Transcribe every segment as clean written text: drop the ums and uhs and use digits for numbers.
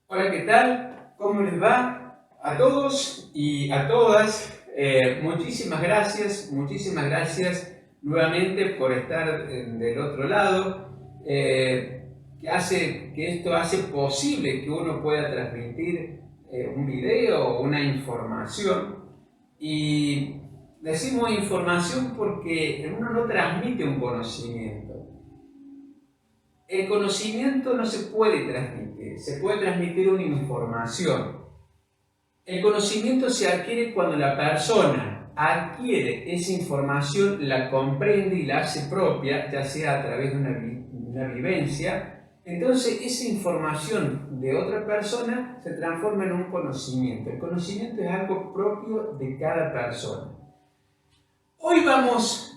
Hola, ¿qué tal? ¿Cómo les va? A todos y a todas, muchísimas gracias nuevamente por estar del otro lado, que esto hace posible que uno pueda transmitir un video o una información. Y decimos información porque uno no transmite un conocimiento. El conocimiento no se puede transmitir, se puede transmitir una información. El conocimiento se adquiere cuando la persona adquiere esa información, la comprende y la hace propia, ya sea a través de una vivencia. Entonces esa información de otra persona se transforma en un conocimiento. El conocimiento es algo propio de cada persona. Hoy vamos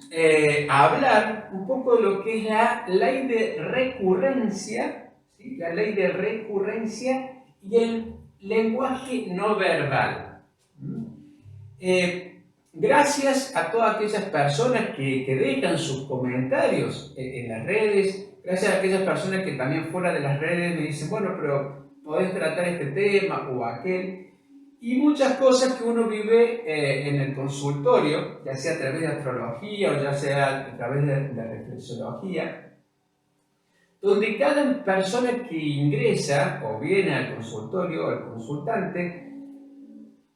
a hablar un poco de lo que es la ley de recurrencia, ¿sí? La ley de recurrencia y el lenguaje no verbal. Gracias a todas aquellas personas que dejan sus comentarios en las redes, gracias a aquellas personas que también fuera de las redes me dicen, bueno, pero podés tratar este tema o aquel. Y muchas cosas que uno vive en el consultorio, ya sea a través de astrología o ya sea a través de reflexología, donde cada persona que ingresa o viene al consultorio o al consultante,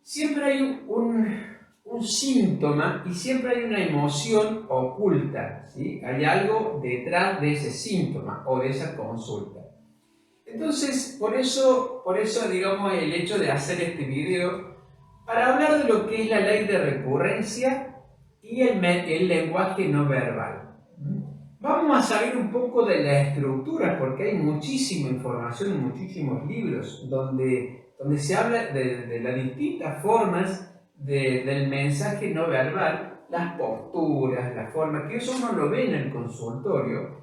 siempre hay un síntoma y siempre hay una emoción oculta, ¿sí? Hay algo detrás de ese síntoma o de esa consulta. Entonces, por eso, digamos, el hecho de hacer este video, para hablar de lo que es la ley de recurrencia y el lenguaje no verbal. Vamos a saber un poco de la estructura, porque hay muchísima información, muchísimos libros, donde se habla de las distintas formas del mensaje no verbal, las posturas, las formas, que eso uno lo ve en el consultorio,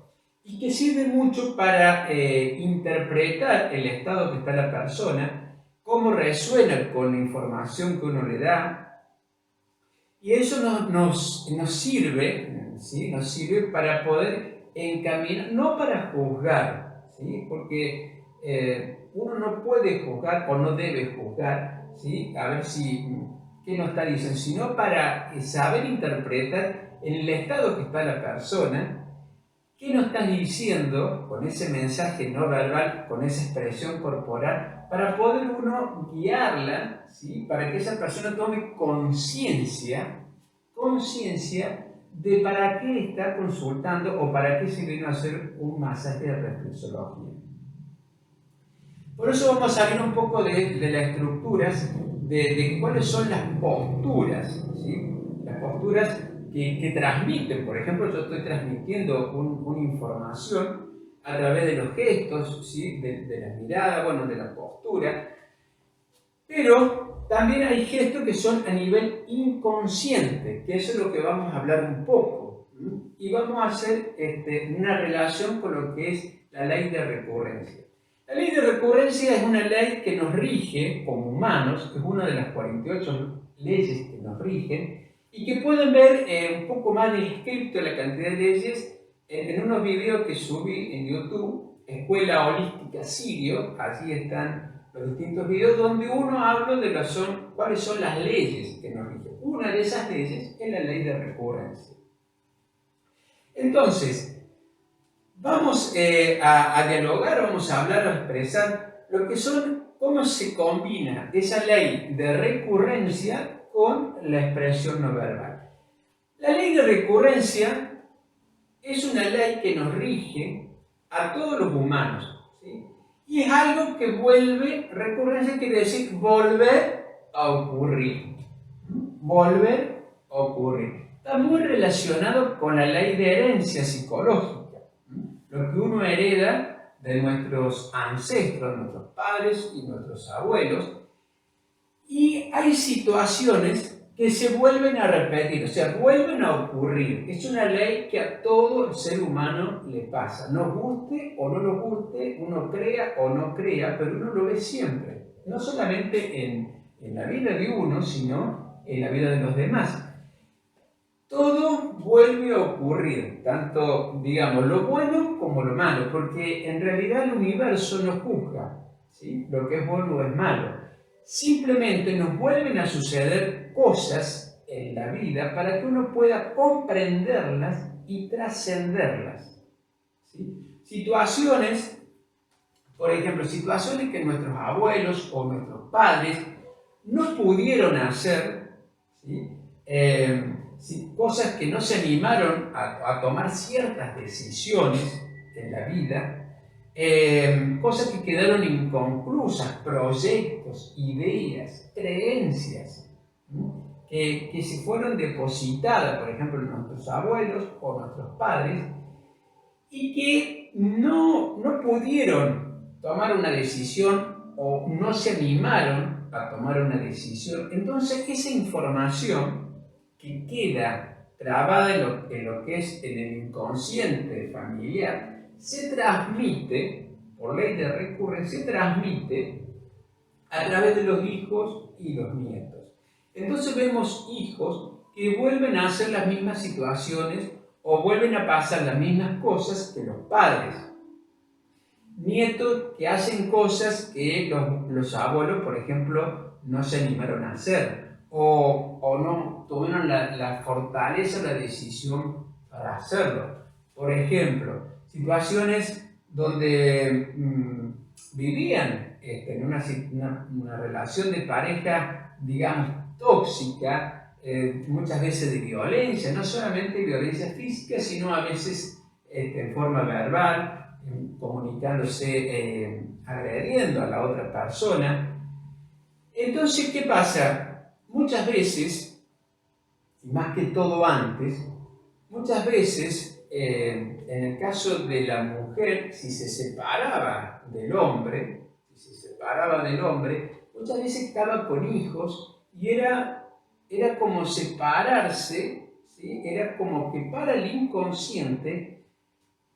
y que sirve mucho para interpretar el estado que está la persona, cómo resuena con la información que uno le da, y eso nos sirve, ¿sí? Nos sirve para poder encaminar, no para juzgar, ¿sí? Porque uno no puede juzgar o no debe juzgar, ¿sí? A ver qué nos está diciendo, sino para saber interpretar en el estado que está la persona. ¿Qué nos estás diciendo con ese mensaje no verbal, con esa expresión corporal, para poder uno guiarla, ¿sí? Para que esa persona tome conciencia de para qué está consultando o para qué se vino a hacer un masaje de reflexología? Por eso vamos a ver un poco de las estructuras, de cuáles son las posturas, ¿sí? Las posturas que transmiten. Por ejemplo, yo estoy transmitiendo una información a través de los gestos, ¿sí? de la mirada, bueno, de la postura, pero también hay gestos que son a nivel inconsciente, que eso es lo que vamos a hablar un poco. Y vamos a hacer una relación con lo que es la ley de recurrencia. La ley de recurrencia es una ley que nos rige como humanos, que es una de las 48 leyes que nos rigen, y que pueden ver un poco más descrito la cantidad de leyes en unos videos que subí en YouTube, Escuela Holística Sirio. Allí están los distintos videos donde uno habla de cuáles son las leyes que nos rigen. Una de esas leyes es la ley de recurrencia. Entonces, vamos a dialogar, vamos a hablar, a expresar lo que son, cómo se combina esa ley de recurrencia con la expresión no verbal. La ley de recurrencia es una ley que nos rige a todos los humanos, ¿sí? Y es algo que vuelve, recurrencia quiere decir volver a ocurrir. Volver a ocurrir. Está muy relacionado con la ley de herencia psicológica. Lo que uno hereda de nuestros ancestros, nuestros padres y nuestros abuelos. Y hay situaciones que se vuelven a repetir, o sea, vuelven a ocurrir. Es una ley que a todo el ser humano le pasa. Nos guste o no nos guste, uno crea o no crea, pero uno lo ve siempre. No solamente en la vida de uno, sino en la vida de los demás. Todo vuelve a ocurrir, tanto, digamos, lo bueno como lo malo, porque en realidad el universo no juzga. ¿sí? Lo que es bueno o es malo. Simplemente nos vuelven a suceder cosas en la vida para que uno pueda comprenderlas y trascenderlas, ¿sí? Situaciones, por ejemplo, situaciones que nuestros abuelos o nuestros padres no pudieron hacer, ¿sí? Cosas que no se animaron a tomar ciertas decisiones en la vida, cosas que quedaron inconclusas, proyectos, ideas, creencias, ¿no? que se fueron depositadas, por ejemplo, en nuestros abuelos o nuestros padres, y que no pudieron tomar una decisión o no se animaron a tomar una decisión. Entonces, esa información que queda grabada en lo que es en el inconsciente familiar, se transmite, por ley de recurrencia, se transmite a través de los hijos y los nietos. Entonces vemos hijos que vuelven a hacer las mismas situaciones o vuelven a pasar las mismas cosas que los padres. Nietos que hacen cosas que los abuelos, por ejemplo, no se animaron a hacer o no tuvieron la fortaleza o la decisión para hacerlo. Por ejemplo, situaciones donde vivían en una relación de pareja, digamos, tóxica, muchas veces de violencia, no solamente violencia física, sino a veces en forma verbal, comunicándose, agrediendo a la otra persona. Entonces, ¿qué pasa? Muchas veces, y más que todo antes, muchas veces, en el caso de la mujer, si se separaba del hombre, muchas veces estaba con hijos y era como separarse, ¿sí? Era como que para el inconsciente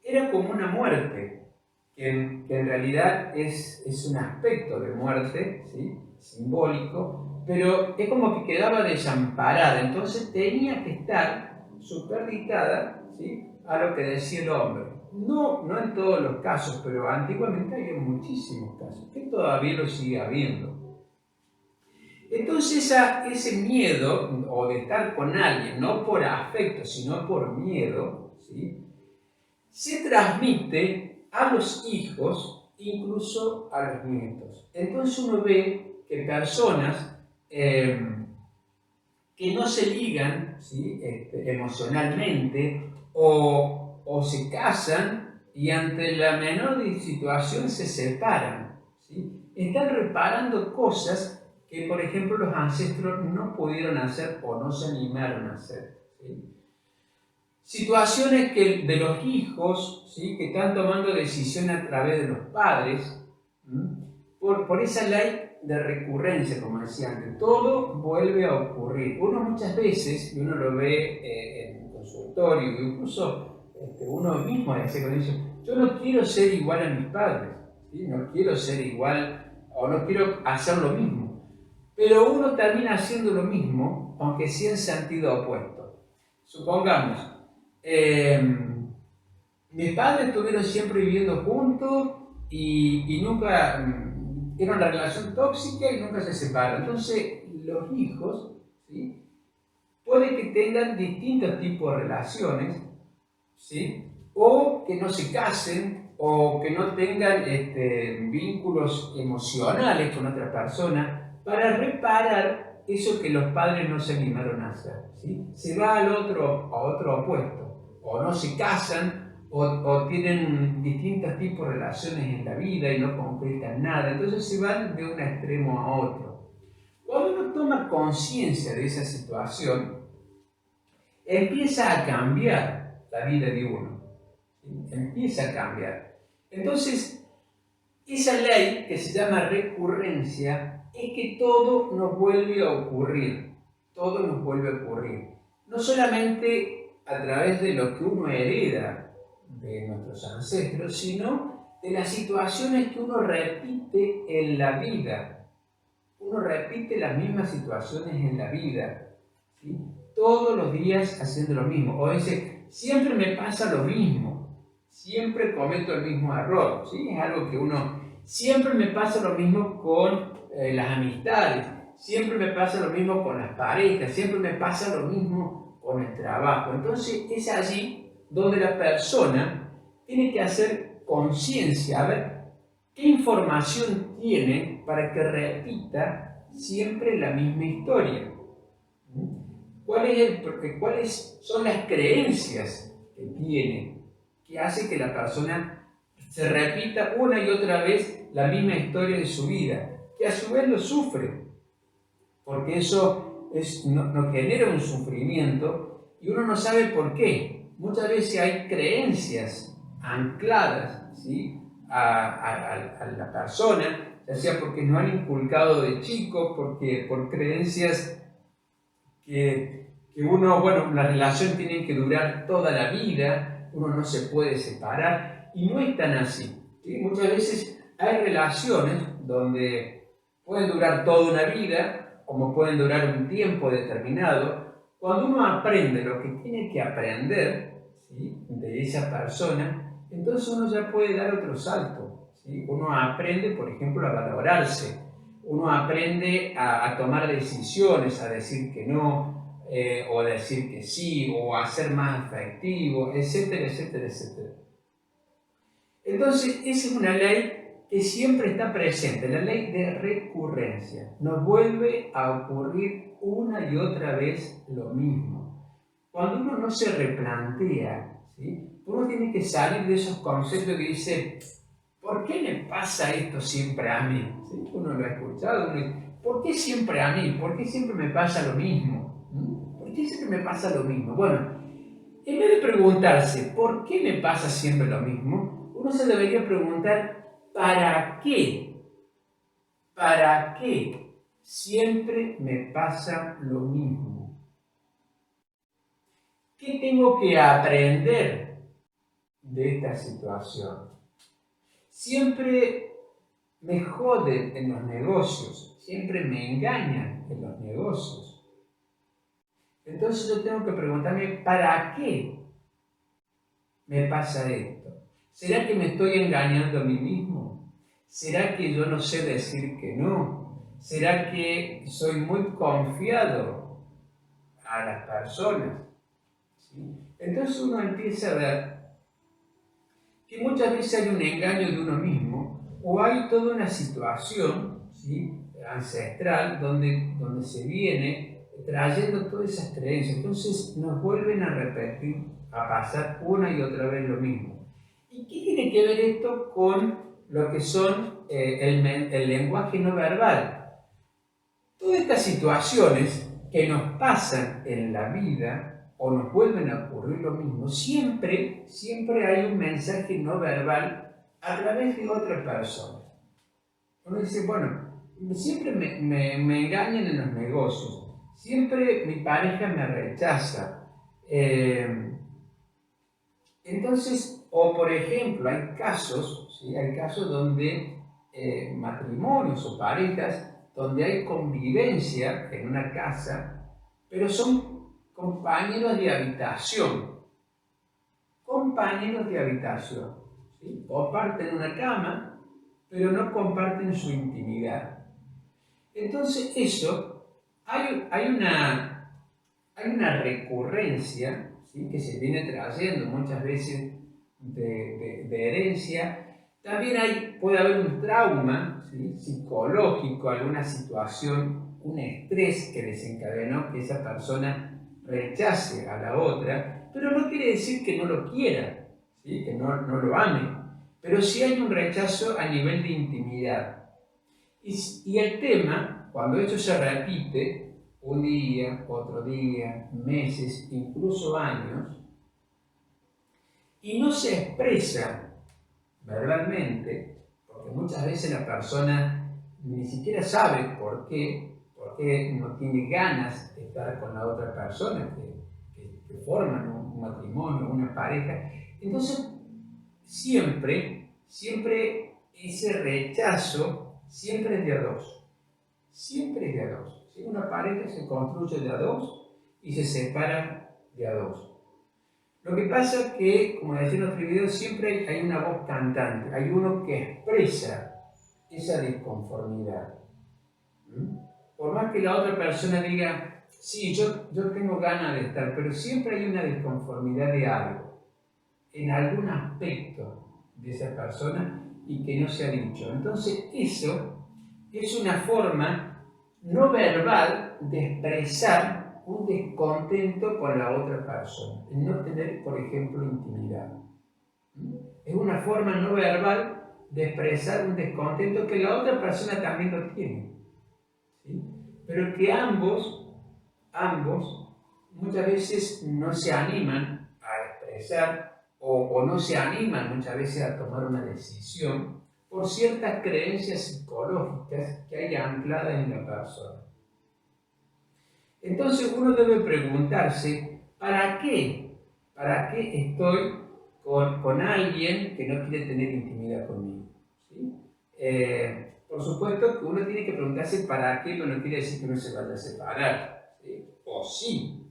era como una muerte, que en realidad es un aspecto de muerte, ¿sí? Simbólico, pero es como que quedaba desamparada, entonces tenía que estar supeditada, ¿sí? A lo que decía el hombre. No en todos los casos, pero antiguamente había muchísimos casos, que todavía lo sigue habiendo. Entonces ese miedo, o de estar con alguien, no por afecto, sino por miedo, ¿sí? Se transmite a los hijos, incluso a los nietos. Entonces uno ve que personas que no se ligan, ¿sí? Emocionalmente o se casan y ante la menor situación se separan, ¿sí? Están reparando cosas que, por ejemplo, los ancestros no pudieron hacer o no se animaron a hacer, ¿sí? Situaciones de los hijos, ¿sí? Que están tomando decisiones a través de los padres, por esa ley de recurrencia, como decía antes, todo vuelve a ocurrir. Uno muchas veces, y uno lo ve en el consultorio, incluso uno mismo dice con eso, yo no quiero ser igual a mis padres, ¿sí? No quiero ser igual o no quiero hacer lo mismo, pero uno termina haciendo lo mismo, aunque sea en sentido opuesto. Supongamos, mis padres estuvieron siempre viviendo juntos y nunca era una relación tóxica y nunca se separaron. Entonces, los hijos, ¿sí? Puede que tengan distintos tipos de relaciones, ¿sí? O que no se casen o que no tengan vínculos emocionales con otra persona para reparar eso que los padres no se animaron a hacer, ¿sí? Se va a otro opuesto, o no se casan o tienen distintos tipos de relaciones en la vida y no concretan nada, entonces se van de un extremo a otro. Cuando uno toma conciencia de esa situación, empieza a cambiar la vida de uno, empieza a cambiar. Entonces, esa ley que se llama recurrencia es que todo nos vuelve a ocurrir, todo nos vuelve a ocurrir. No solamente a través de lo que uno hereda de nuestros ancestros, sino de las situaciones que uno repite en la vida. Uno repite las mismas situaciones en la vida, ¿sí? Todos los días haciendo lo mismo. O dice, siempre me pasa lo mismo, siempre cometo el mismo error, ¿sí? Es algo que uno Siempre me pasa lo mismo con las amistades, siempre me pasa lo mismo con las parejas, siempre me pasa lo mismo con el trabajo. Entonces es allí donde la persona tiene que hacer conciencia, a ver qué información tiene para que repita siempre la misma historia. ¿Cuáles son las creencias que tiene que hace que la persona se repita una y otra vez la misma historia de su vida, que a su vez lo sufre, porque eso nos genera un sufrimiento y uno no sabe por qué? Muchas veces hay creencias ancladas, ¿sí?, a la persona, ya sea porque nos han inculcado de chico, porque por creencias que uno, la relación tiene que durar toda la vida, uno no se puede separar, y no es tan así, ¿sí? Muchas veces hay relaciones donde pueden durar toda una vida, como pueden durar un tiempo determinado. Cuando uno aprende lo que tiene que aprender, ¿sí?, de esa persona, entonces uno ya puede dar otro salto, ¿sí? Uno aprende, por ejemplo, a valorarse, uno aprende a tomar decisiones, a decir que no, o a decir que sí, o a ser más afectivo, etcétera, etcétera, etcétera. Entonces, esa es una ley que siempre está presente, la ley de recurrencia. Nos vuelve a ocurrir una y otra vez lo mismo. Cuando uno no se replantea, ¿sí?, uno tiene que salir de esos conceptos que dice, ¿por qué me pasa esto siempre a mí? ¿Sí? Uno lo ha escuchado, uno dice, ¿por qué siempre a mí? ¿Por qué siempre me pasa lo mismo? ¿Por qué siempre me pasa lo mismo? Bueno, en vez de preguntarse, ¿por qué me pasa siempre lo mismo?, uno se debería preguntar, ¿para qué? ¿Para qué siempre me pasa lo mismo? ¿Qué tengo que aprender de esta situación? Siempre me joden en los negocios, siempre me engañan en los negocios. Entonces yo tengo que preguntarme, ¿para qué me pasa esto? ¿Será que me estoy engañando a mí mismo? ¿Será que yo no sé decir que no? ¿Será que soy muy confiado a las personas? ¿Sí? Entonces uno empieza a ver que muchas veces hay un engaño de uno mismo, o hay toda una situación, ¿sí?, ancestral donde se viene trayendo todas esas creencias. Entonces nos vuelven a repetir, a pasar una y otra vez lo mismo. ¿Y qué tiene que ver esto con lo que son el lenguaje no verbal? Todas estas situaciones que nos pasan en la vida o nos vuelven a ocurrir lo mismo, siempre hay un mensaje no verbal a través de otra persona. Uno dice, bueno, siempre me engañan en los negocios, siempre mi pareja me rechaza. Entonces, o por ejemplo, hay casos, ¿sí?, hay casos donde matrimonios o parejas donde hay convivencia en una casa, pero son compañeros de habitación. Compañeros de habitación, ¿sí? Comparten una cama, pero no comparten su intimidad. Entonces hay una recurrencia, ¿sí?, que se viene trayendo muchas veces de herencia. También puede haber un trauma, ¿sí?, psicológico, alguna situación, un estrés que desencadenó que esa persona rechace a la otra, pero no quiere decir que no lo quiera, ¿sí?, que no lo ame, pero sí hay un rechazo a nivel de intimidad. Y el tema, cuando esto se repite, un día, otro día, meses, incluso años, y no se expresa verbalmente, porque muchas veces la persona ni siquiera sabe por qué no tiene ganas de estar con la otra persona, que forman un matrimonio, una pareja. Entonces, siempre ese rechazo siempre es de a dos. Siempre es de a dos. ¿Sí? Una pareja se construye de a dos y se separa de a dos. Lo que pasa es que, como decía en otro video, siempre hay una voz cantante, hay uno que expresa esa disconformidad. Por más que la otra persona diga, sí, yo tengo ganas de estar, pero siempre hay una disconformidad de algo, en algún aspecto de esa persona y que no se ha dicho. Entonces eso es una forma no verbal de expresar un descontento con la otra persona, el no tener, por ejemplo, intimidad. Es una forma no verbal de expresar un descontento que la otra persona también lo tiene, ¿sí? Pero que ambos muchas veces no se animan a expresar o no se animan muchas veces a tomar una decisión por ciertas creencias psicológicas que hay ancladas en la persona. Entonces uno debe preguntarse, ¿para qué? ¿Para qué estoy con alguien que no quiere tener intimidad conmigo? ¿Sí? Por supuesto que uno tiene que preguntarse para qué, pero no quiere decir que uno se vaya a separar, ¿sí? O sí,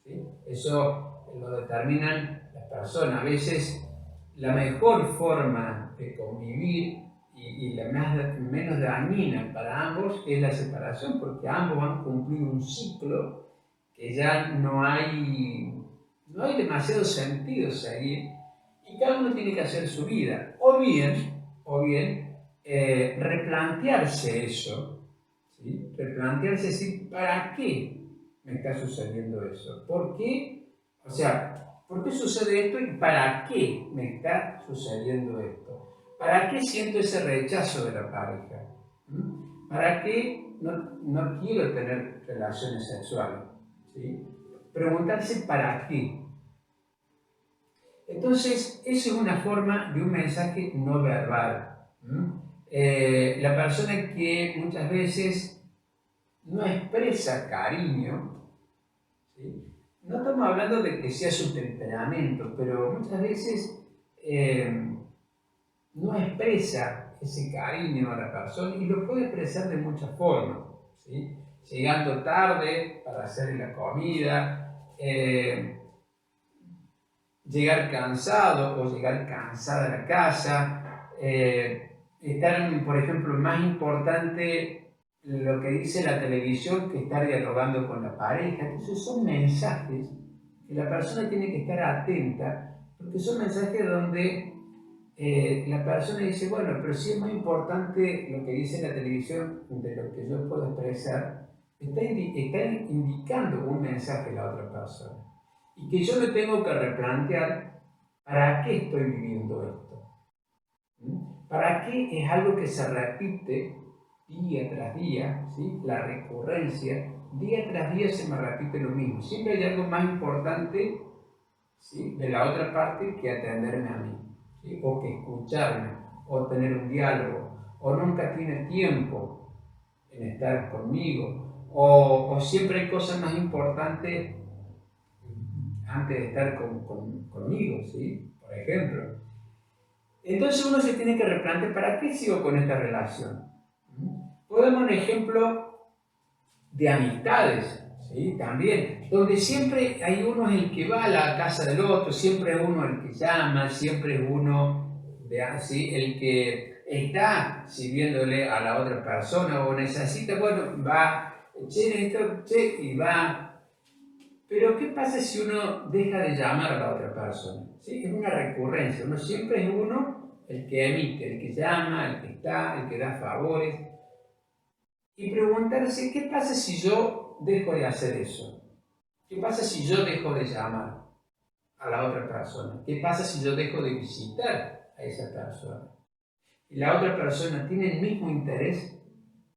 ¿sí? Eso lo determinan las personas. A veces la mejor forma de convivir y la menos dañina para ambos es la separación, porque ambos han cumplido un ciclo que ya no hay demasiado sentido seguir y cada uno tiene que hacer su vida. O bien replantearse eso, ¿sí? Replantearse decir, ¿para qué me está sucediendo eso? ¿Por qué? O sea, ¿por qué sucede esto y para qué me está sucediendo esto? ¿Para qué siento ese rechazo de la pareja? ¿Para qué no quiero tener relaciones sexuales? ¿Sí? Preguntarse para qué. Entonces, esa es una forma de un mensaje no verbal. La persona que muchas veces no expresa cariño, ¿sí? No estamos hablando de que sea su temperamento, pero muchas veces no expresa ese cariño a la persona y lo puede expresar de muchas formas, ¿sí? Llegando tarde para hacer la comida, llegar cansado o llegar cansada a la casa, estar, por ejemplo, más importante lo que dice la televisión que estar dialogando con la pareja. Entonces son mensajes que la persona tiene que estar atenta, porque son mensajes donde la persona dice, bueno, pero si es más importante lo que dice la televisión de lo que yo puedo expresar, está indicando un mensaje a la otra persona. Y que yo me tengo que replantear para qué estoy viviendo esto. ¿Para qué es algo que se repite día tras día? ¿Sí? La recurrencia, día tras día se me repite lo mismo. Siempre hay algo más importante, ¿sí?, de la otra parte que atenderme a mí, ¿sí?, o que escucharme, o tener un diálogo, o nunca tiene tiempo en estar conmigo, o siempre hay cosas más importantes antes de estar conmigo, ¿sí? Por ejemplo. Entonces uno se tiene que replantear, ¿para qué sigo con esta relación? Podemos un ejemplo de amistades, ¿sí? También, donde siempre hay uno el que va a la casa del otro, siempre es uno el que llama, siempre es uno, ¿sí?, el que está sirviéndole a la otra persona o necesita, bueno, va, y va. Pero ¿qué pasa si uno deja de llamar a la otra persona? ¿Sí? Es una recurrencia, uno siempre es uno el que emite, el que llama, el que está, el que da favores. Y preguntarse, ¿qué pasa si yo dejo de hacer eso? ¿Qué pasa si yo dejo de llamar a la otra persona? ¿Qué pasa si yo dejo de visitar a esa persona? ¿Y la otra persona tiene el mismo interés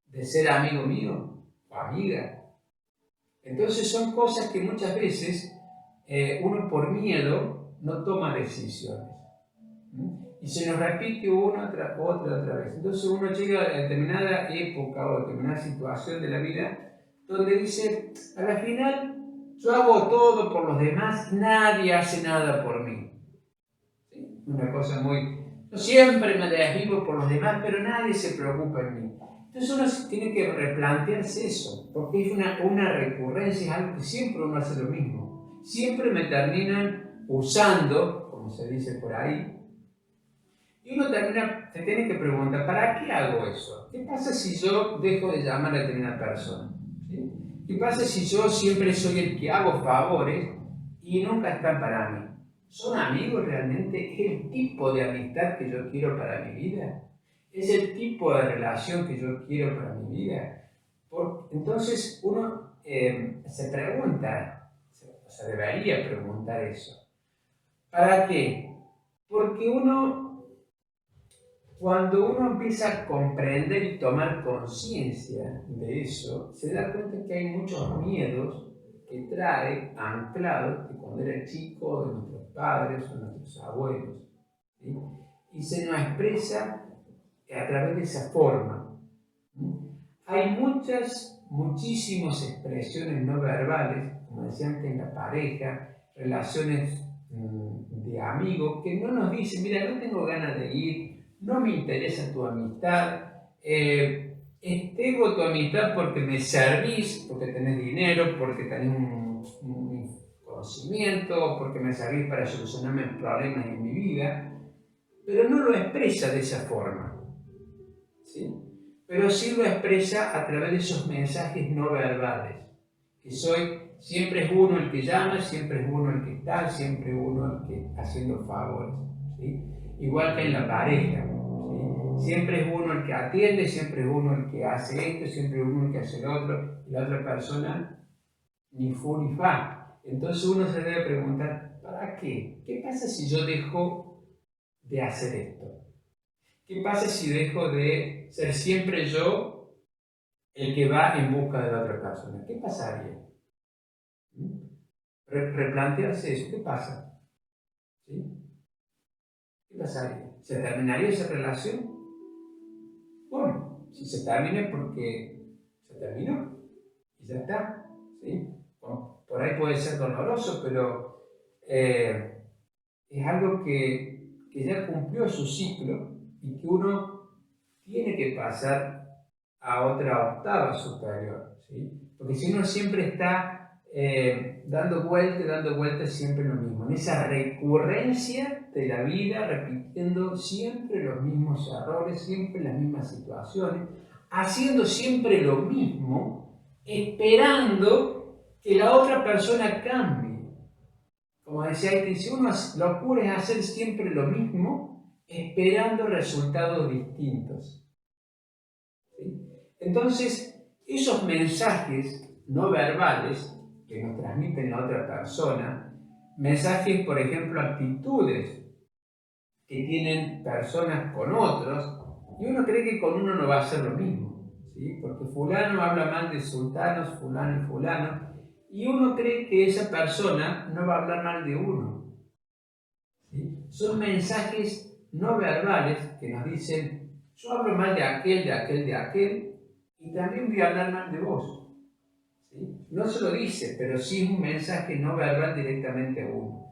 de ser amigo mío o amiga? Entonces son cosas que muchas veces uno por miedo no toma decisiones. Y se nos repite una tras otra vez. Entonces uno llega a determinada época o determinada situación de la vida donde dice, a la final yo hago todo por los demás, nadie hace nada por mí. ¿Sí? Una cosa muy... Yo siempre me desvivo por los demás, pero nadie se preocupa en mí. Entonces uno tiene que replantearse eso, porque es una recurrencia, es algo que siempre uno hace lo mismo. Siempre me terminan usando, como se dice por ahí, Y uno se tiene que preguntar, ¿para qué hago eso? ¿Qué pasa si yo dejo de llamar a determinada persona? ¿Sí? ¿Qué pasa si yo siempre soy el que hago favores y nunca están para mí? ¿Son amigos realmente? ¿Es el tipo de amistad que yo quiero para mi vida? ¿Es el tipo de relación que yo quiero para mi vida? Entonces uno se pregunta, o sea, debería preguntar eso. ¿Para qué? Porque cuando uno empieza a comprender y tomar conciencia de eso, se da cuenta que hay muchos miedos que trae anclados de cuando era chico, de nuestros padres o nuestros abuelos. ¿Sí? Y se nos expresa a través de esa forma. Hay muchísimas expresiones no verbales, como decía antes, en la pareja, relaciones de amigos, que no nos dicen, mira, no tengo ganas de ir, no me interesa tu amistad, tengo tu amistad porque me servís, porque tenés dinero, porque tenés un conocimiento, porque me servís para solucionarme problemas en mi vida, pero no lo expresa de esa forma. ¿Sí? Pero sí lo expresa a través de esos mensajes no verbales, que siempre es uno el que llama, siempre es uno el que está, siempre uno el que está haciendo favores, ¿sí? Igual que en la pareja, ¿sí? Siempre es uno el que atiende, siempre es uno el que hace esto, siempre es uno el que hace lo otro, y la otra persona ni fu ni fa. Entonces uno se debe preguntar, ¿para qué? ¿Qué pasa si yo dejo de hacer esto? ¿Qué pasa si dejo de ser siempre yo el que va en busca de la otra persona? ¿Qué pasaría? Replantearse eso. ¿Qué pasa? ¿Sí? ¿Qué pasaría? ¿Se terminaría esa relación? Bueno, si se termina es porque se terminó y ya está. ¿Sí? Bueno, por ahí puede ser doloroso, pero es algo que ya cumplió su ciclo y que uno tiene que pasar a otra octava superior, ¿sí? Porque si uno siempre está dando vueltas siempre lo mismo, en esa recurrencia de la vida, repitiendo siempre los mismos errores, siempre las mismas situaciones, haciendo siempre lo mismo, esperando que la otra persona cambie. Como decía, que si uno lo ocurre es hacer siempre lo mismo, esperando resultados distintos. ¿Sí? Entonces, esos mensajes no verbales que nos transmiten la otra persona, mensajes, por ejemplo, actitudes que tienen personas con otros, y uno cree que con uno no va a ser lo mismo, ¿sí? Porque fulano habla mal de sultanos, fulano y fulano, y uno cree que esa persona no va a hablar mal de uno. ¿Sí? Son mensajes no verbales que nos dicen, yo hablo mal de aquel, de aquel, de aquel, y también voy a hablar mal de vos. ¿Sí? No se lo dice, pero sí es un mensaje no verbal directamente a uno.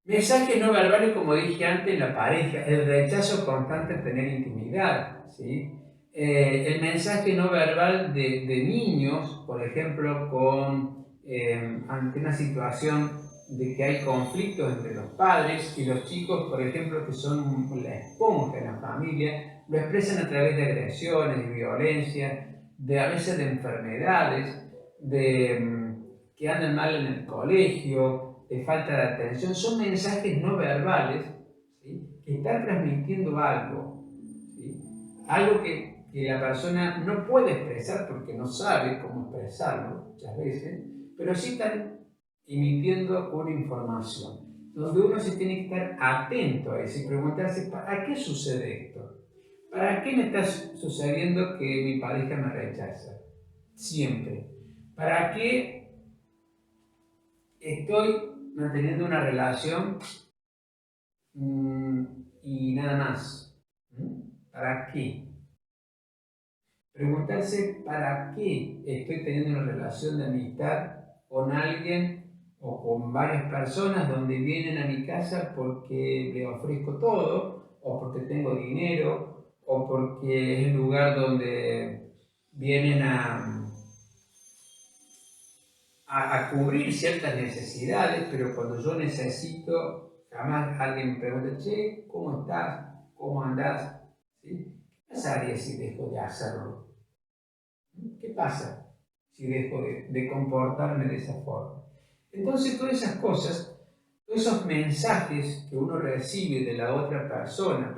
Mensajes no verbales, como dije antes, en la pareja, el rechazo constante a tener intimidad. ¿Sí? El mensaje no verbal de niños, por ejemplo, ante una situación de que hay conflictos entre los padres y los chicos, por ejemplo, que son la esponja en la familia, lo expresan a través de agresiones, de violencia, a veces de enfermedades, que andan mal en el colegio, de falta de atención. Son mensajes no verbales, ¿sí? Que están transmitiendo algo, ¿sí? Algo que la persona no puede expresar porque no sabe cómo expresarlo muchas veces, pero sí están emitiendo una información, donde uno se tiene que estar atento a eso y preguntarse, ¿para qué sucede esto? ¿Para qué me está sucediendo que mi pareja me rechaza? Siempre. ¿Para qué estoy manteniendo una relación y nada más? ¿Para qué? Preguntarse para qué estoy teniendo una relación de amistad con alguien o con varias personas donde vienen a mi casa porque le ofrezco todo, o porque tengo dinero, o porque es el lugar donde vienen a cubrir ciertas necesidades, pero cuando yo necesito, jamás alguien me pregunta, che, ¿cómo estás? ¿cómo andás? ¿Sí? ¿Qué pasaría si dejo de hacerlo? ¿Qué pasa si dejo de comportarme de esa forma? Entonces todas esas cosas, todos esos mensajes que uno recibe de la otra persona,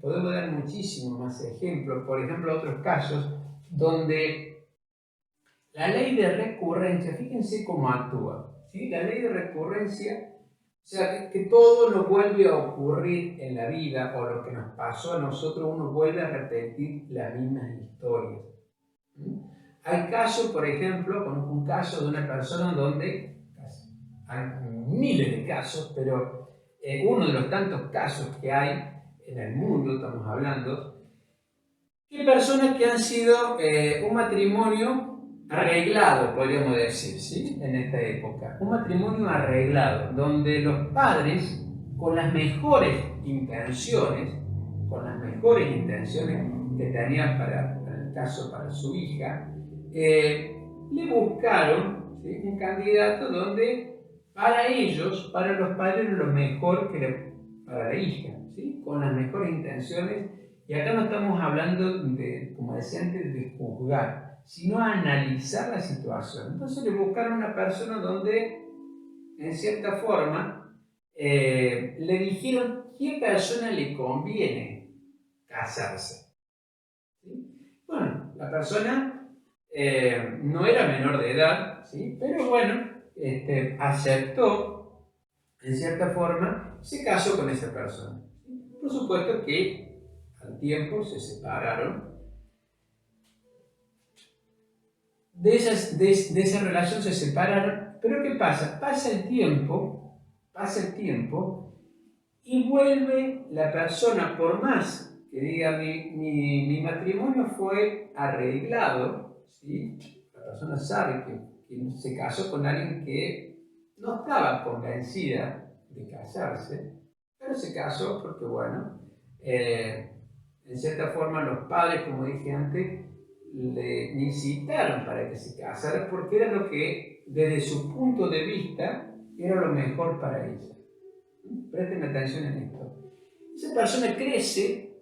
podemos dar muchísimos más ejemplos, por ejemplo otros casos donde la ley de recurrencia, fíjense cómo actúa, ¿sí? La ley de recurrencia, o sea, que todo nos vuelve a ocurrir en la vida, o lo que nos pasó a nosotros, uno vuelve a repetir las mismas historias. Hay casos, por ejemplo, conozco un caso de una persona donde, hay miles de casos, pero uno de los tantos casos que hay en el mundo, estamos hablando, de personas que han sido un matrimonio arreglado, podríamos decir, ¿sí? En esta época. Un matrimonio arreglado, donde los padres, con las mejores intenciones que tenían para el caso para su hija, le buscaron, ¿sí? Un candidato donde para ellos, para los padres, era lo mejor para la hija, ¿sí? Con las mejores intenciones. Y acá no estamos hablando de, como decía antes, de juzgar, sino analizar la situación. Entonces le buscaron una persona donde, en cierta forma, le dijeron qué persona le conviene casarse. ¿Sí? Bueno, la persona no era menor de edad, ¿sí? Pero bueno, aceptó, en cierta forma, se casó con esa persona. Por supuesto que al tiempo se separaron. De esa relación se separaron, pero ¿qué pasa? Pasa el tiempo y vuelve la persona, por más que diga mi matrimonio fue arreglado, ¿sí? La persona sabe que se casó con alguien que no estaba convencida de casarse, pero se casó porque, bueno, en cierta forma los padres, como dije antes, le incitaron para que se casara porque era lo que, desde su punto de vista, era lo mejor para ella. Presten atención en esto. Esa persona crece,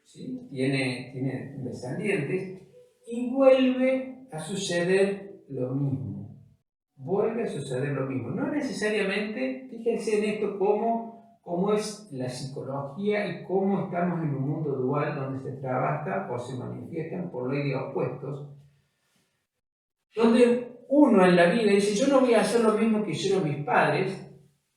¿sí? tiene descendientes y vuelve a suceder lo mismo. No necesariamente, fíjense en esto cómo es la psicología y cómo estamos en un mundo dual donde se trabaja o se manifiestan por ley de opuestos, donde uno en la vida dice, yo no voy a hacer lo mismo que hicieron mis padres,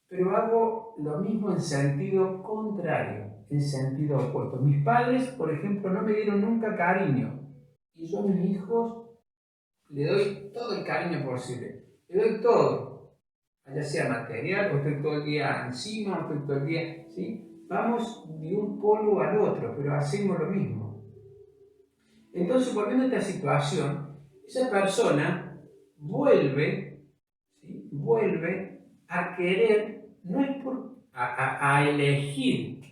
pero hago lo mismo en sentido contrario, en sentido opuesto. Mis padres, por ejemplo, no me dieron nunca cariño, y yo a mis hijos le doy todo el cariño posible, le doy todo. Ya sea material, o estoy todo el día encima, o estoy todo el día, ¿sí? Vamos de un polo al otro, pero hacemos lo mismo. Entonces, volviendo a esta situación, esa persona vuelve, ¿sí? Vuelve a querer, no es a elegir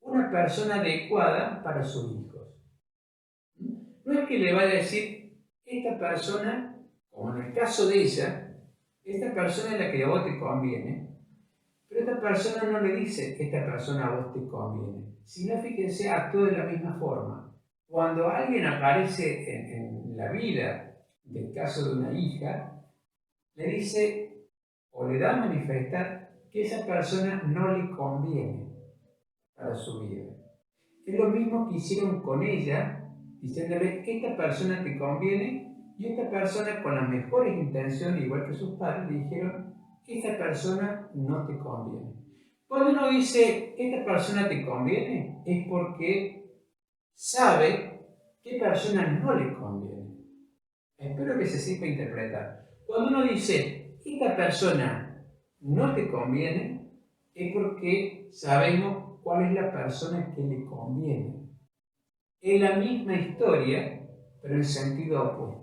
una persona adecuada para sus hijos. No es que le va a decir, esta persona, como en el caso de ella, esta persona es la que a vos te conviene, pero esta persona no le dice que esta persona a vos te conviene, sino fíjense, actúa de la misma forma. Cuando alguien aparece en la vida, del caso de una hija, le dice o le da a manifestar que esa persona no le conviene para su vida. Es lo mismo que hicieron con ella, diciéndole que esta persona te conviene, y esta persona con las mejores intenciones, igual que sus padres, le dijeron que esta persona no te conviene. Cuando uno dice esta persona te conviene, es porque sabe qué persona no le conviene. Espero que se sepa interpretar. Cuando uno dice esta persona no te conviene, es porque sabemos cuál es la persona que le conviene. Es la misma historia, pero en sentido opuesto.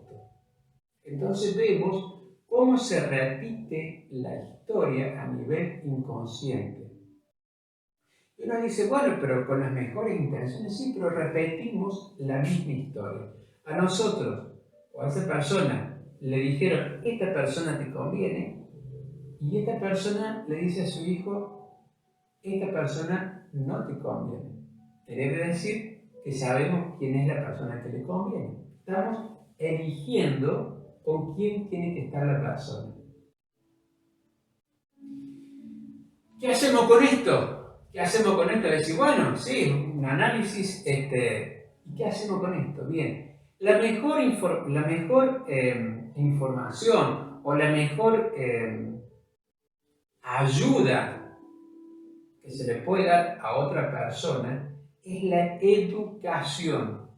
Entonces vemos cómo se repite la historia a nivel inconsciente. Y uno dice, bueno, pero con las mejores intenciones, sí, pero repetimos la misma historia. A nosotros o a esa persona le dijeron, esta persona te conviene, y esta persona le dice a su hijo, esta persona no te conviene. Debe decir que sabemos quién es la persona que le conviene. Estamos eligiendo con quién tiene que estar la persona. ¿Qué hacemos con esto? ¿Qué hacemos con esto? Decir, bueno, sí, un análisis, ¿y qué hacemos con esto? Bien, la mejor información o la mejor ayuda que se le puede dar a otra persona es la educación.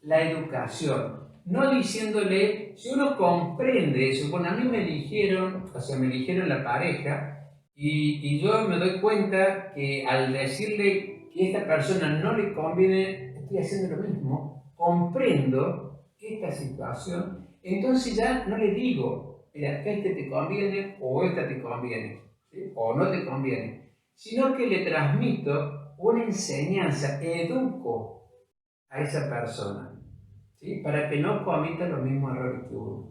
La educación. No diciéndole, si uno comprende eso, bueno, a mí me eligieron la pareja, y yo me doy cuenta que al decirle que esta persona no le conviene, estoy haciendo lo mismo, comprendo esta situación, entonces ya no le digo, mira, este te conviene o esta te conviene, ¿sí? O no te conviene, sino que le transmito una enseñanza, educo a esa persona, ¿sí? Para que no cometa los mismos errores que uno.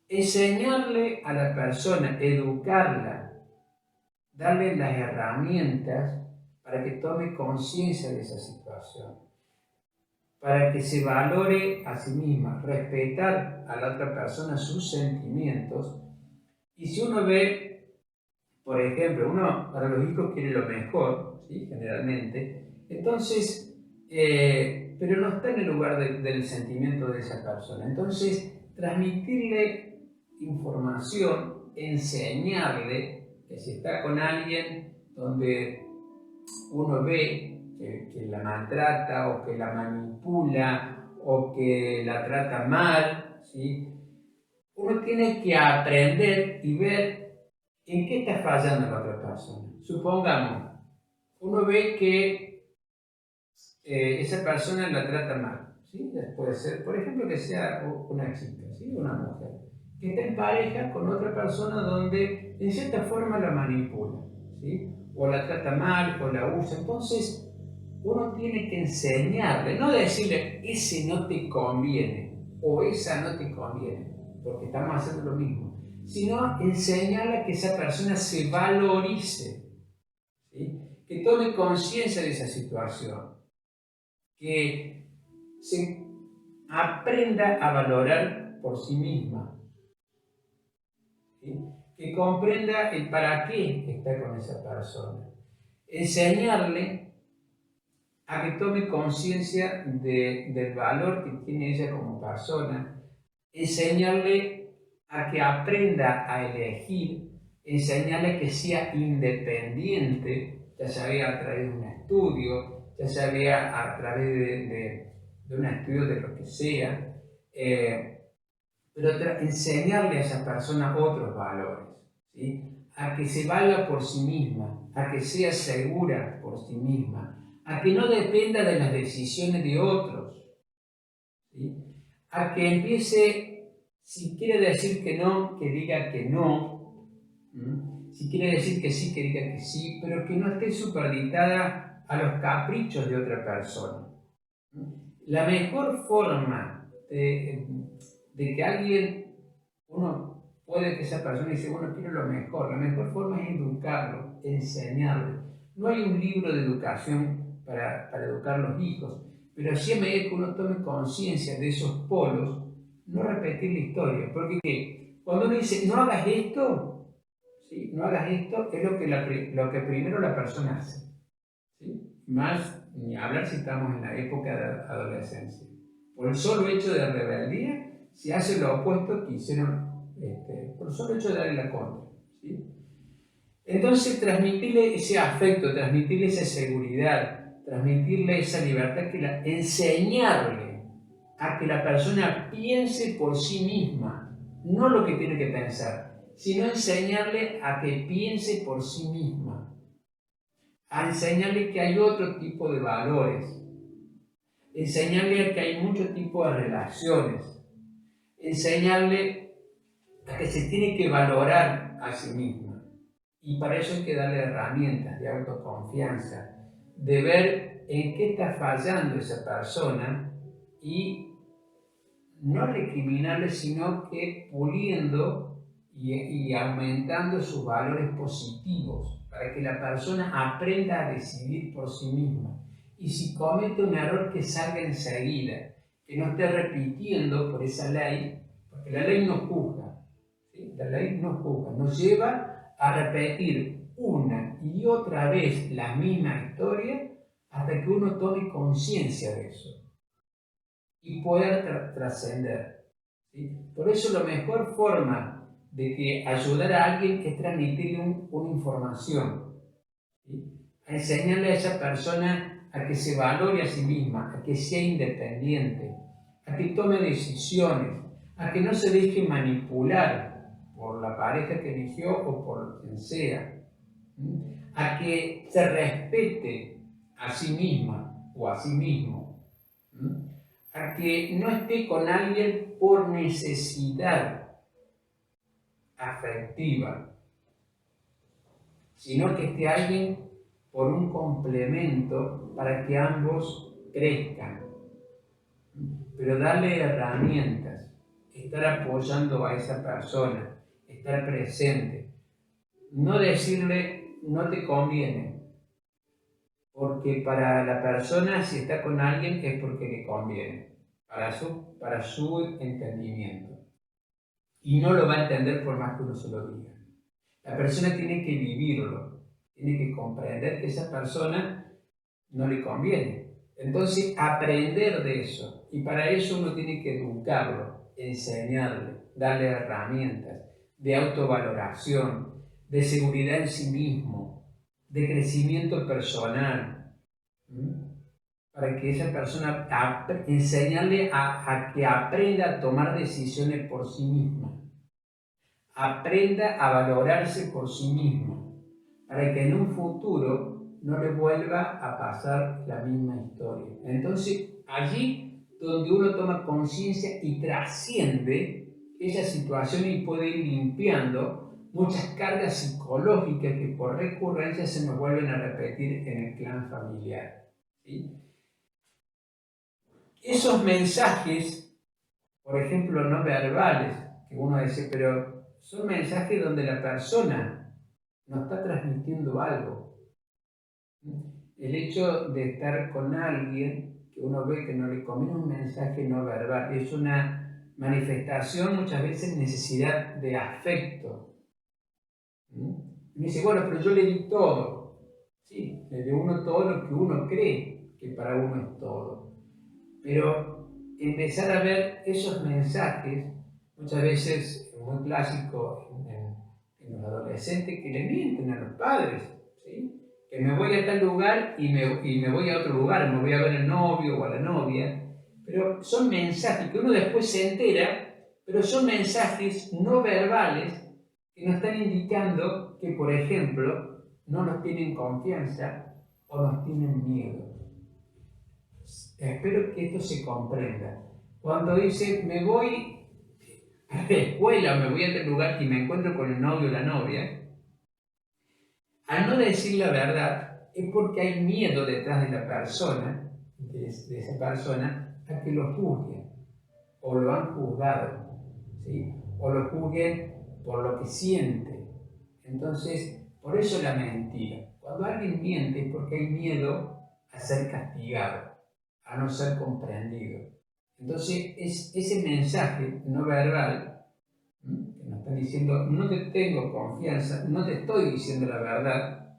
Enseñarle a la persona, educarla, darle las herramientas para que tome conciencia de esa situación, para que se valore a sí misma, respetar a la otra persona sus sentimientos. Y si uno ve, por ejemplo, uno para los hijos quiere lo mejor, ¿sí? Generalmente, entonces, pero no está en el lugar del sentimiento de esa persona. Entonces, transmitirle información, enseñarle que si está con alguien donde uno ve que la maltrata o que la manipula o que la trata mal, ¿sí? Uno tiene que aprender y ver en qué está fallando la otra persona. Supongamos, uno ve que esa persona la trata mal, ¿sí? Puede ser, por ejemplo, que sea una chica, ¿sí? Una mujer, que está en pareja con otra persona donde en cierta forma la manipula, ¿sí? O la trata mal o la usa. Entonces, uno tiene que enseñarle, no decirle, ese no te conviene o esa no te conviene, porque estamos haciendo lo mismo, sino enseñarle a que esa persona se valorice, ¿sí? Que tome conciencia de esa situación, que se aprenda a valorar por sí misma, ¿sí? Que comprenda el para qué está con esa persona, enseñarle a que tome conciencia del valor que tiene ella como persona, enseñarle a que aprenda a elegir, enseñarle que sea independiente, ya sea a través de un estudio, ya sea a través de un estudio de lo que sea, pero enseñarle a esa persona otros valores, ¿sí? A que se valga por sí misma, a que sea segura por sí misma, a que no dependa de las decisiones de otros, ¿sí? A que empiece, si quiere decir que no, que diga que no, si quiere decir que sí, que diga que sí, pero que no esté supeditada a los caprichos de otra persona. La mejor forma de que alguien, uno puede que esa persona dice, bueno, quiero lo mejor, la mejor forma es educarlo, enseñarlo. No hay un libro de educación para educar a los hijos, pero sí a medida que uno tome conciencia de esos polos, no repetir la historia, porque ¿qué? Cuando uno dice, no hagas esto, ¿sí? No hagas esto, es lo que primero la persona hace, ¿sí? Más ni hablar si estamos en la época de adolescencia. Por el solo hecho de rebeldía, se hace lo opuesto que hicieron, por el solo hecho de darle la contra, ¿sí? Entonces, transmitirle ese afecto, transmitirle esa seguridad, transmitirle esa libertad, enseñarle a que la persona piense por sí misma, no lo que tiene que pensar, sino enseñarle a que piense por sí misma, a enseñarle que hay otro tipo de valores, enseñarle que hay muchos tipos de relaciones, enseñarle a que se tiene que valorar a sí misma. Y para eso hay que darle herramientas de autoconfianza, de ver en qué está fallando esa persona y no recriminarle, sino que puliendo y aumentando sus valores positivos para que la persona aprenda a decidir por sí misma. Y si comete un error, que salga enseguida, que no esté repitiendo por esa ley, porque la ley no juzga, ¿sí? La ley no juzga, nos lleva a repetir una y otra vez la misma historia hasta que uno tome conciencia de eso y pueda trascender. ¿Sí? Por eso la mejor forma de que ayudar a alguien es transmitirle una información, ¿sí? A enseñarle a esa persona a que se valore a sí misma, a que sea independiente, a que tome decisiones, a que no se deje manipular por la pareja que eligió o por quien sea, ¿sí? A que se respete a sí misma o a sí mismo, ¿sí? A que no esté con alguien por necesidad afectiva, sino que esté alguien por un complemento para que ambos crezcan. Pero darle herramientas, estar apoyando a esa persona, estar presente. No decirle no te conviene, porque para la persona, si está con alguien, es porque le conviene, para su entendimiento. Y no lo va a entender por más que uno se lo diga. La persona tiene que vivirlo, tiene que comprender que esa persona no le conviene. Entonces, aprender de eso. Y para eso uno tiene que educarlo, enseñarle, darle herramientas de autovaloración, de seguridad en sí mismo, de crecimiento personal. Para que esa persona, enseñarle a que aprenda a tomar decisiones por sí misma. Aprenda a valorarse por sí mismo, para que en un futuro no le vuelva a pasar la misma historia. Entonces, allí donde uno toma conciencia y trasciende esa situación y puede ir limpiando muchas cargas psicológicas que por recurrencia se nos vuelven a repetir en el clan familiar, ¿sí? Esos mensajes, por ejemplo, no verbales, que uno dice, pero son mensajes donde la persona nos está transmitiendo algo. El hecho de estar con alguien que uno ve que no le conviene, un mensaje no verbal, es una manifestación muchas veces de necesidad de afecto. Y me dice, bueno, pero yo le di todo. Sí, le dio uno todo lo que uno cree que para uno es todo. Pero empezar a ver esos mensajes, muchas veces es muy clásico en los adolescentes, que le mienten a los padres, ¿sí? Que me voy a tal lugar y me voy a otro lugar, me voy a ver al novio o a la novia, pero son mensajes que uno después se entera, pero son mensajes no verbales que nos están indicando que, por ejemplo, no nos tienen confianza o nos tienen miedo. Espero que esto se comprenda. Cuando dice, me voy a la escuela o me voy a tal lugar y me encuentro con el novio o la novia, al no decir la verdad es porque hay miedo detrás de la persona, de esa persona, a que lo juzguen o lo han juzgado, ¿sí? O lo juzguen por lo que siente. Entonces, por eso la mentira. Cuando alguien miente es porque hay miedo a ser castigado, a no ser comprendido. Entonces, ese mensaje no verbal, que nos están diciendo, no te tengo confianza, no te estoy diciendo la verdad,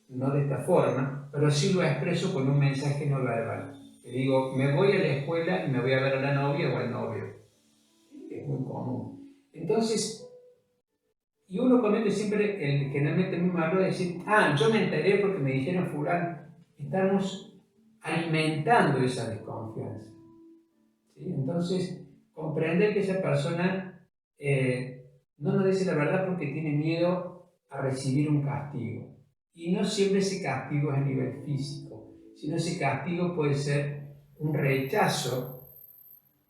no de esta forma, pero sí lo expreso con un mensaje no verbal. Que digo, me voy a la escuela y me voy a ver a la novia o al novio. Es muy común. Entonces, y uno comete siempre generalmente el mismo error de decir, yo me enteré porque me dijeron fulano. Estamos alimentando esa desconfianza, ¿sí? Entonces, comprender que esa persona no nos dice la verdad porque tiene miedo a recibir un castigo. Y no siempre ese castigo es a nivel físico, sino ese castigo puede ser un rechazo,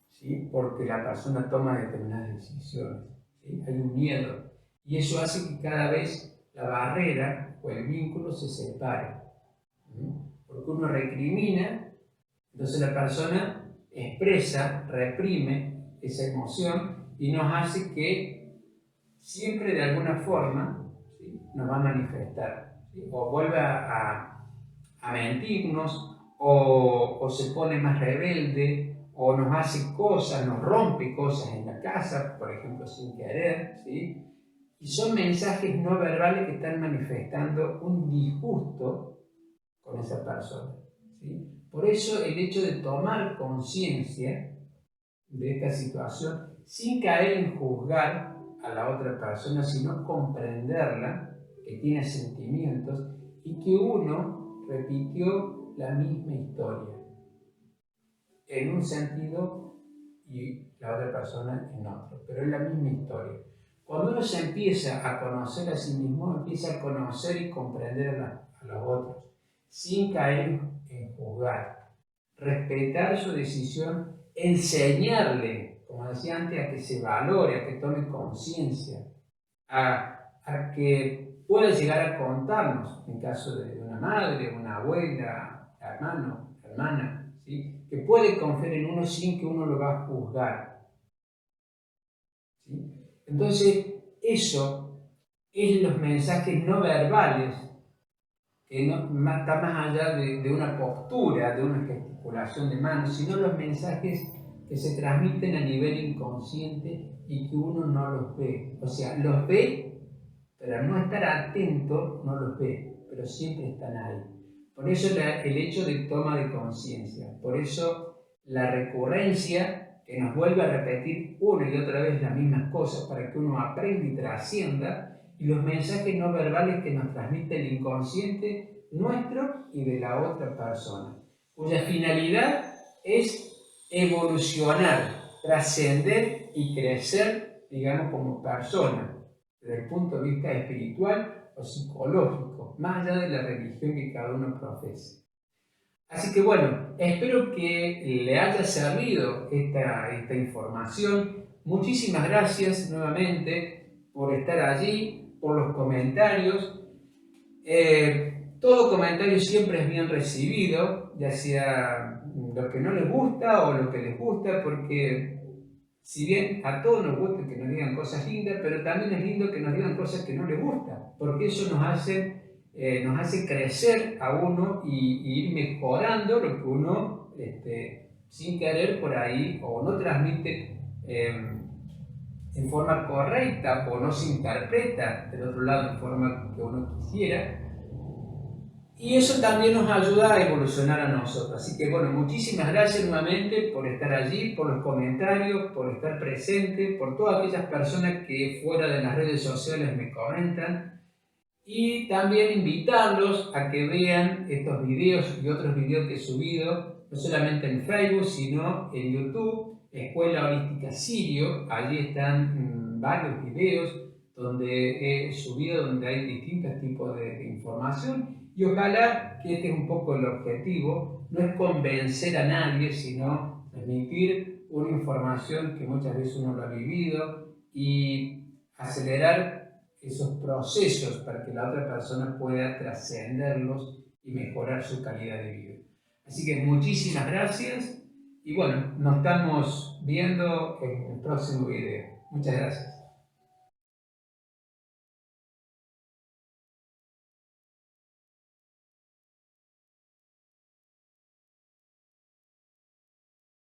¿sí? Porque la persona toma determinadas decisiones, ¿sí? Hay un miedo. Y eso hace que cada vez la barrera o el vínculo se separe. Porque uno recrimina, entonces la persona expresa, reprime esa emoción y nos hace que siempre de alguna forma, ¿sí? ¿sí? Nos va a manifestar, ¿sí? O vuelve a mentirnos, o se pone más rebelde, o nos hace cosas, nos rompe cosas en la casa, por ejemplo, sin querer, ¿sí? Y son mensajes no verbales que están manifestando un disgusto con esa persona, ¿sí? Por eso el hecho de tomar conciencia de esta situación sin caer en juzgar a la otra persona, sino comprenderla, que tiene sentimientos y que uno repitió la misma historia en un sentido y la otra persona en otro, pero es la misma historia. Cuando uno se empieza a conocer a sí mismo, empieza a conocer y comprender a los otros, sin caer en juzgar, respetar su decisión, enseñarle, como decía antes, a que se valore, a que tome conciencia, a que pueda llegar a contarnos, en caso de una madre, una abuela, hermano, hermana, ¿sí? Que puede confiar en uno sin que uno lo va a juzgar, ¿sí? Entonces, eso es los mensajes no verbales, que no, está más allá de una postura, de una gesticulación de manos, sino los mensajes que se transmiten a nivel inconsciente y que uno no los ve. O sea, los ve, pero al no estar atento no los ve, pero siempre están ahí. Por eso el hecho de toma de conciencia, por eso la recurrencia que nos vuelve a repetir una y otra vez las mismas cosas para que uno aprenda y trascienda, y los mensajes no verbales que nos transmite el inconsciente nuestro y de la otra persona, cuya finalidad es evolucionar, trascender y crecer, digamos, como persona, desde el punto de vista espiritual o psicológico, más allá de la religión que cada uno profesa. Así que bueno, espero que le haya servido esta información. Muchísimas gracias nuevamente por estar allí, por los comentarios. Todo comentario siempre es bien recibido, ya sea lo que no les gusta o lo que les gusta, porque si bien a todos nos gusta que nos digan cosas lindas, pero también es lindo que nos digan cosas que no les gustan, porque eso nos hace crecer a uno y ir mejorando lo que uno, sin querer por ahí, o no transmite en forma correcta, o no se interpreta del otro lado en forma que uno quisiera. Y eso también nos ayuda a evolucionar a nosotros. Así que bueno, muchísimas gracias nuevamente por estar allí, por los comentarios, por estar presente, por todas aquellas personas que fuera de las redes sociales me comentan. Y también invitarlos a que vean estos videos y otros videos que he subido, no solamente en Facebook, sino en YouTube, Escuela Holística Sirio. Allí están varios videos donde he subido, donde hay distintos tipos de información. Y ojalá que este es un poco el objetivo, no es convencer a nadie, sino transmitir una información que muchas veces uno lo ha vivido y acelerar esos procesos para que la otra persona pueda trascenderlos y mejorar su calidad de vida. Así que muchísimas gracias y bueno, nos estamos viendo en el próximo video. Muchas gracias.